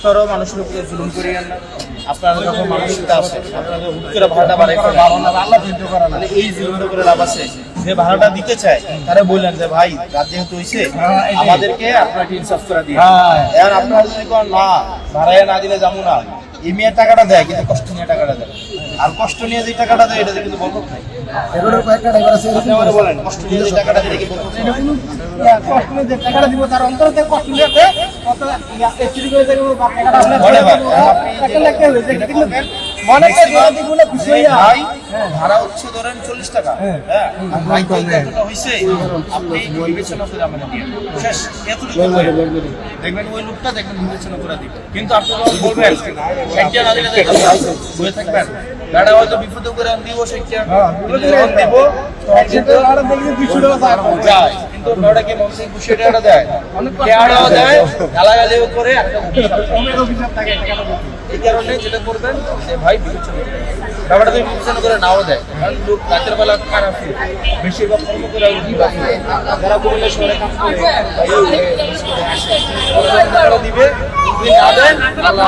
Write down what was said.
একটারও মানুষের উপরে জুলুম করিয়েন না। আপনারা যখন মানসিকতা আছে আপনাদের হুট করে ভাড়াটা বাড়াই মানে এই জুলুমটা করে লাভ আছে। যে ভাড়াটা দিতে চায় তারা বললেন যে ভাই রাত যেহেতু হয়েছে আমাদেরকে আপনাকে ইনসাফ করে দিয়ে এখন আপনারা যদি কোন না ভাড়ায় না দিলে যাবো না, এই মেয়ের টাকাটা দেয় কিন্তু কষ্ট নিয়ে টাকাটা দেয়, আর কষ্ট নিয়ে যে টাকাটা দেয় এটাতে কিন্তু বরকত নাই। আপনি আমাকে বলেন কষ্ট নিয়ে যে টাকাটা দিলে কি বরকত নাই? কষ্ট নিয়ে যে টাকাটা দিব তার অন্তরে কষ্ট নিয়ে ভাড়া হচ্ছে ধরেন 40 টাকা, দেখবেন ওই লোকটা দেখবেন বিবেচনা করে দিবে। কিন্তু আপনি যখন বলবেন 60 টাকা না দিলে বলে থাকবেন গাড়া হয়তো বিপদে করে দিব 60 টাকা দিব যায়, কিন্তু ওটা কি মনসিং 200 টাকা দেয়, টাকাও দেয়, গালাগালিও করে একটা অভিশাপ থাকে। এই কারণে যেটা করবেন যে ভাই বিবেচনা ব্যাপারটা তুমি বিবেচনা করে নাও দেয়, কারণ লোক রাতের বেলা খারাপ বেশিরভাগ কর্ম করে যারা বললে শহরে কাজ করে দিবে, না দেন আল্লাহ